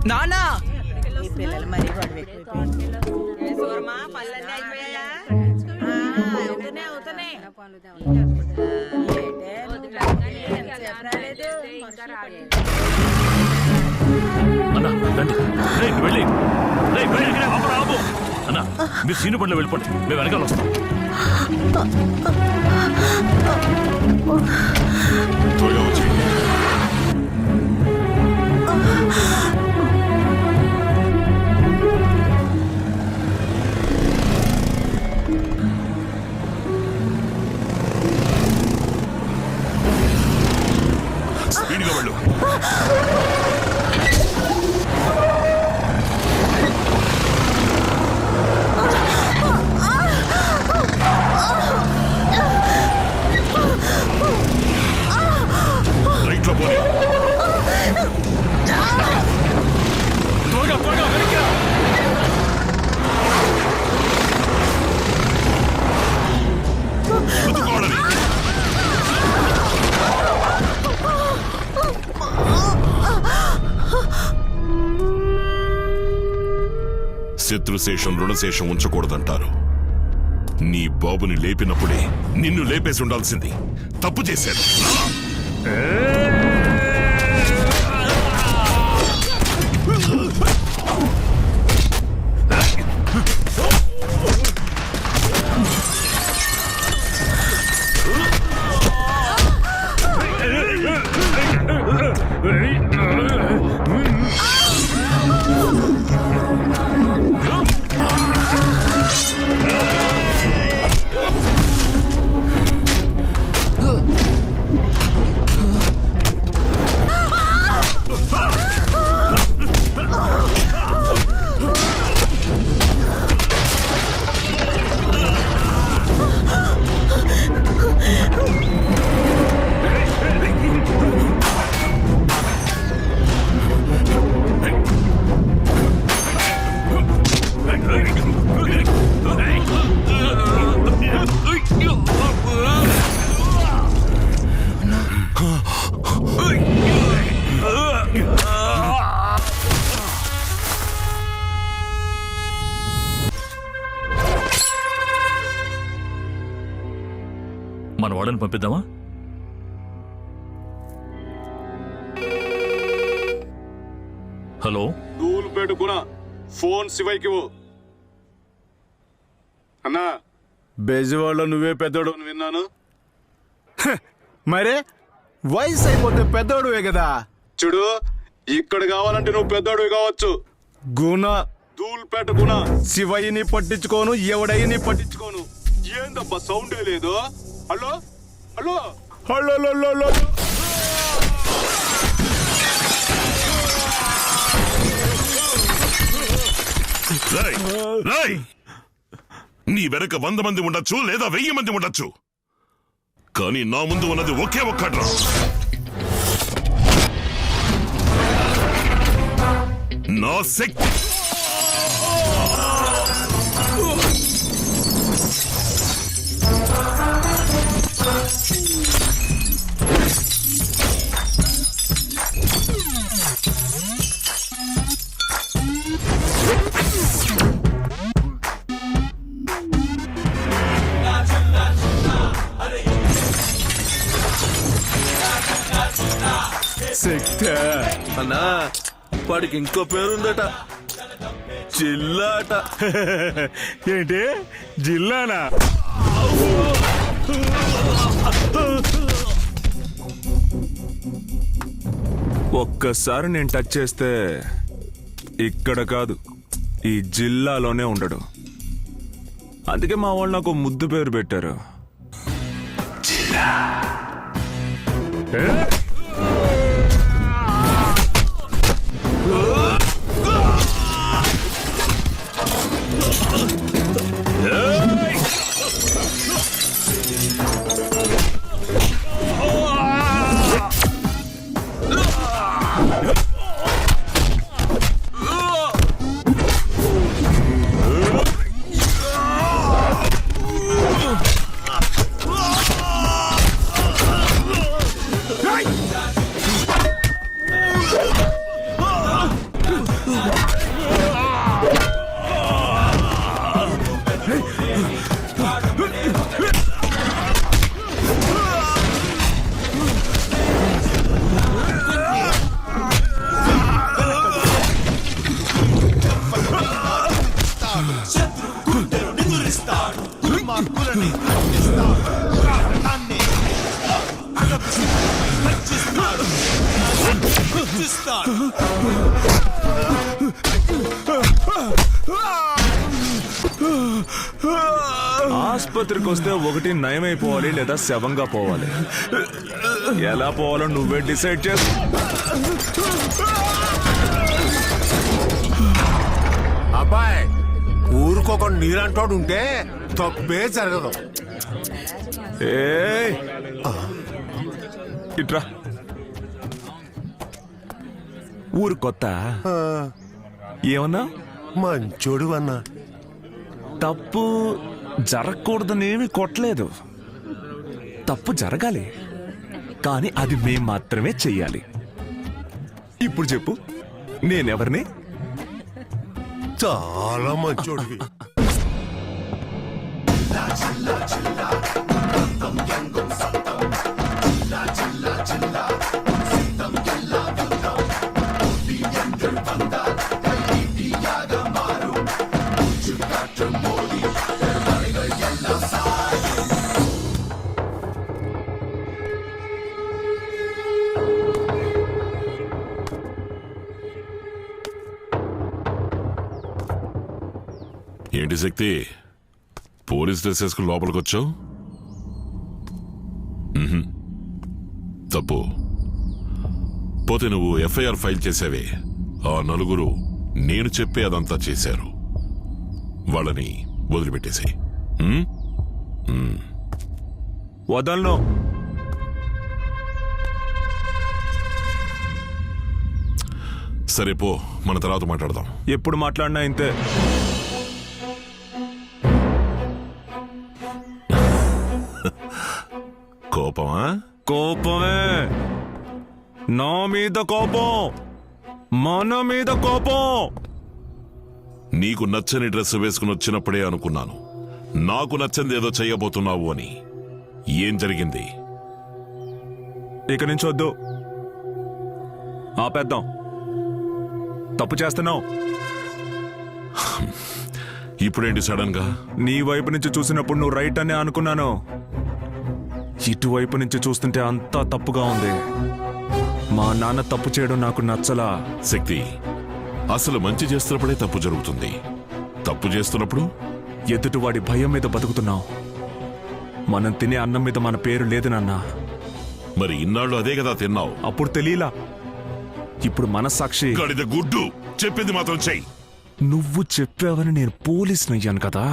నానా ఈ పిల్లలు మరీ గొడవ అన్నా మీరు సీను బండ్లో వెళ్ళిపోండి, మేము వెనకాల వస్తాం. త్వరగా వచ్చి స్పీడ్గా వెళ్ళు. రైట్లో పోనీ. త్వరగా త్వరగా వెనక్కి. గుద్దుకోవాలని. శత్రుశేషం రుణశేషం ఉంచకూడదంటారు. నీ బాబుని లేపినప్పుడే నిన్ను లేపేసి ఉండాల్సింది. తప్పు చేశాను. మన వాడని పంపిద్దామా? హలో, దూల్పేట గుణ ఫోన్ శివయ్కి అన్నా. బెజవాడలో నువ్వే పెద్దోడు అని విన్నాను. మరే వయసు అయిపోతే పెద్దోడువే కదా. చూడు, ఇక్కడ కావాలంటే నువ్వు పెద్దోడు కావచ్చు. గుణ దూల్పేట గుణ శివయ్యని పట్టించుకోను, ఎవడయ్యని పట్టించుకోను. ఏందబ్బా సౌండే లేదు. Hello hello hello. నీ వెనక 100 మంది ఉండొచ్చు, లేదా 1000 మంది ఉండొచ్చు, కానీ నా ముందు ఉన్నది ఒకే ఒక్కడ్రా. నా శక్తి. శక్తి అన్నా, వాడికి ఇంకో పేరుందట, జిల్లాట. ఏంటి జిల్లానా? ఒక్కసారి నేను టచ్ చేస్తే ఇక్కడ కాదు, ఈ జిల్లాలోనే ఉండడు. అందుకే మా వాళ్ళు నాకు ముద్దు పేరు పెట్టారు, జిల్లా. Right! ఆసుపత్రికి వస్తే ఒకటి నయమైపోవాలి లేదా శవంగా పోవాలి. ఎలా పోవాలో నువ్వే డిసైడ్ చేసు. అబ్బాయి ఊరుకోక నీరంటోడు ఉంటే తప్పే జరగదు. ఏయ్, ఇట్రా. ఊరు కొత్త ఏమన్నా? మంచోడు అన్నా. తప్పు జరగకూడదనేమి కొట్టలేదు. తప్పు జరగాలి, కానీ అది మేం మాత్రమే చెయ్యాలి. ఇప్పుడు చెప్పు, నేనెవరిని? చాలా మంచోడివి. ఏంటి శక్తి, పోలీస్ డ్రెస్ వేసుకుని లోపలికి వచ్చావు? తప్పు. పోతే నువ్వు ఎఫ్ఐఆర్ ఫైల్ చేసావే, ఆ నలుగురు నేను చెప్పే అదంతా చేశారు. వాళ్ళని వదిలిపెట్టేసాయి. వదలను. సరే పో, మన తర్వాత మాట్లాడదాం. ఎప్పుడు మాట్లాడినా ఇంతే. కోపమా? కోపమే. నా మీద కోపం, మన మీద కోపం. నీకు నచ్చని డ్రెస్ వేసుకుని వచ్చినప్పుడే అనుకున్నాను నాకు నచ్చంది ఏదో చెయ్యబోతున్నావు అని. ఏం జరిగింది? ఇక నుంచి వద్దు, ఆపేద్దాం. తప్పు చేస్తున్నావు. ఇప్పుడేంటి సడన్ గా? నీ వైపు నుంచి చూసినప్పుడు నువ్వు రైట్ అనే అనుకున్నాను. ఇటువైపు నుంచి చూస్తుంటే అంతా తప్పుగా ఉంది. మా నాన్న తప్పు చేయడం నాకు నచ్చలా. శక్తి, అసలు మంచి చేస్తున్నప్పుడే తప్పు జరుగుతుంది. తప్పు చేస్తున్నప్పుడు ఎదుటివాడి భయం మీద బతుకుతున్నావు. మనం తినే అన్నం మీద మన పేరు లేదు నాన్న. మరి ఇన్నాళ్ళు అదే కదా తిన్నావు. అప్పుడు తెలియలా, ఇప్పుడు మనస్సాక్షి. గడిద గుడ్డు, చెప్పింది మాత్రం చెయ్యి. నువ్వు చెప్పావని నేను పోలీసునయ్యాను కదా.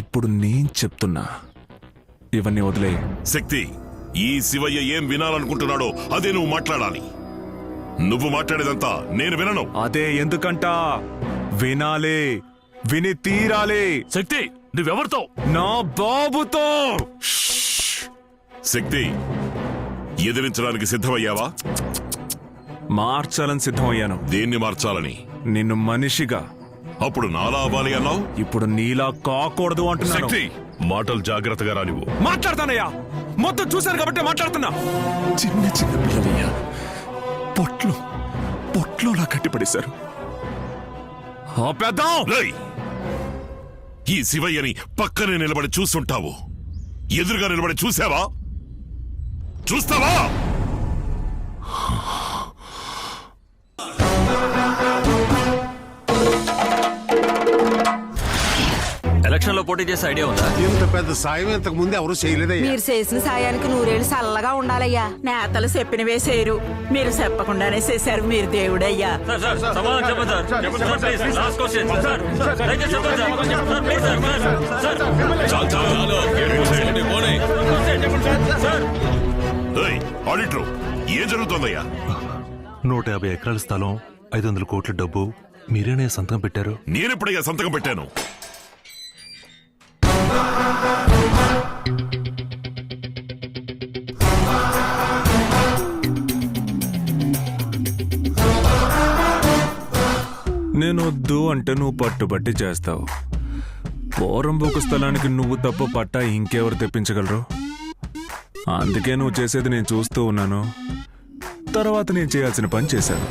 ఇప్పుడు నేను చెప్తున్నా, ఇవన్నీ వదిలే. శక్తి, ఈ శివయ్య ఏం వినాలనుకుంటున్నాడో అదే నువ్వు మాట్లాడాలి. నువ్వు మాట్లాడేదంతా నేను వినను. అదే ఎందుకంట, వినాలి, విని తీరాలి. శక్తి, నువ్వెవరితో? నా బాబుతో. శక్తి, ఎదిరించడానికి సిద్ధమయ్యావా? మార్చాలని సిద్ధమయ్యాను. దేన్ని మార్చాలని? నిన్ను మనిషిగా. అప్పుడు నాలా అవ్వాలి అన్నావు. ఇప్పుడు నీలా కాకూడదు అంటున్నాను. శక్తి, మాటలు జాగ్రత్తగా రానివ్వు. మాట్లాడతానయ్యా, మొత్తం చూశాను కాబట్టి మాట్లాడుతున్నా. చిన్న చిన్న పిల్లలయ్యా, పొట్లోలా కట్టిపడేశారు. ఆపేద్దాం. రేయ్, ఈ శివయ్యని పక్కనే నిలబడి చూస్తుంటావు. ఎదురుగా నిలబడి చూసావా? చూస్తావా? ఎలక్షన్ లో పోటీ చేసే ఐడియా ఉందా? ఇంత పెద్ద సాయం ఇంతకు ముందు ఎవరు చేయలేదయ్యా. మీరు చేసిన సాయానికి నూరేళ్ళు చల్లగా ఉండాలయ్యా. నేతలు చెప్పినవే చేయరు, మీరు చెప్పకుండానే చేశారు. మీరు దేవుడయ్యా. ఏయ్, ఆడిటర్, ఏం జరుగుతోందయ్యా? 150 ఎకరాల స్థలం, 500 కోట్ల డబ్బు మీరేనే సంతకం పెట్టారు. నేనెప్పుడయ్యా సంతకం పెట్టాను? నేను వద్దు అంటే నువ్వు పట్టుబట్టి చేస్తావు. పోరంబోకు స్థలానికి నువ్వు తప్ప పట్టా ఇంకెవరు తెప్పించగలరు? అందుకే నువ్వు చేసేది నేను చూస్తూ ఉన్నాను. తర్వాత నేను చేయాల్సిన పని చేశాను.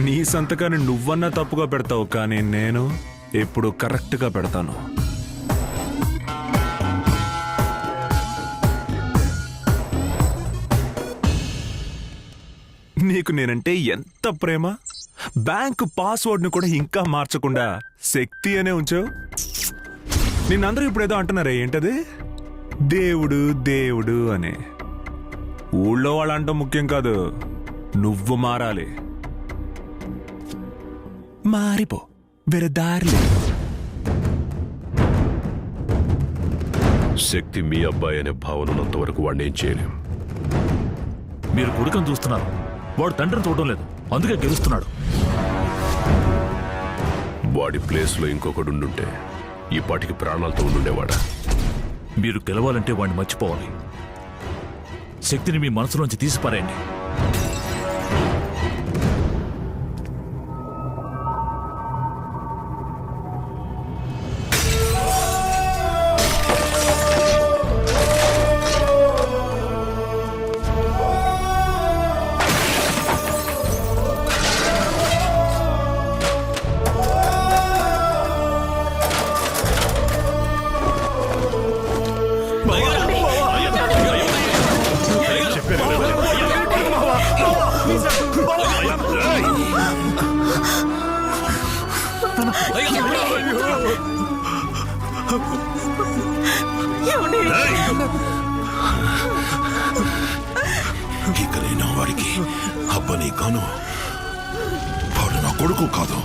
నీ సంతకాన్ని నువ్వన్నా తప్పుగా పెడతావు, కానీ నేను ఎప్పుడు కరెక్ట్గా పెడతాను. నీకు నేనంటే ఎంత ప్రేమ. బ్యాంకు పాస్వర్డ్ ను కూడా ఇంకా మార్చకుండా శక్తి అనే ఉంచావు. నిన్నందరూ ఇప్పుడేదో అంటున్నారే, ఏంటది? దేవుడు దేవుడు అని. ఊళ్ళో వాళ్ళు అంటాం ముఖ్యం కాదు, నువ్వు మారాలి. మారిపో, వేరే దారి లేదు. శక్తి మీ అబ్బాయి అనే భావన ఉన్నంత వరకు వాడిని ఏం చేయలేం. మీరు కొడుకుని చూస్తున్నారు, వాడు తండ్రిని చూడడం లేదు, అందుకే గెలుస్తున్నాడు. వాడి ప్లేస్లో ఇంకొకడు ఉండుంటే ఈ పాటికి ప్రాణాలతో ఉండుండేవాడా? మీరు గెలవాలంటే వాడిని మర్చిపోవాలి. శక్తిని మీ మనసులోంచి తీసిపారేయండి. ఇక నేను వాడికి అబ్బని కాను. వాడు నా కొడుకు కాదు.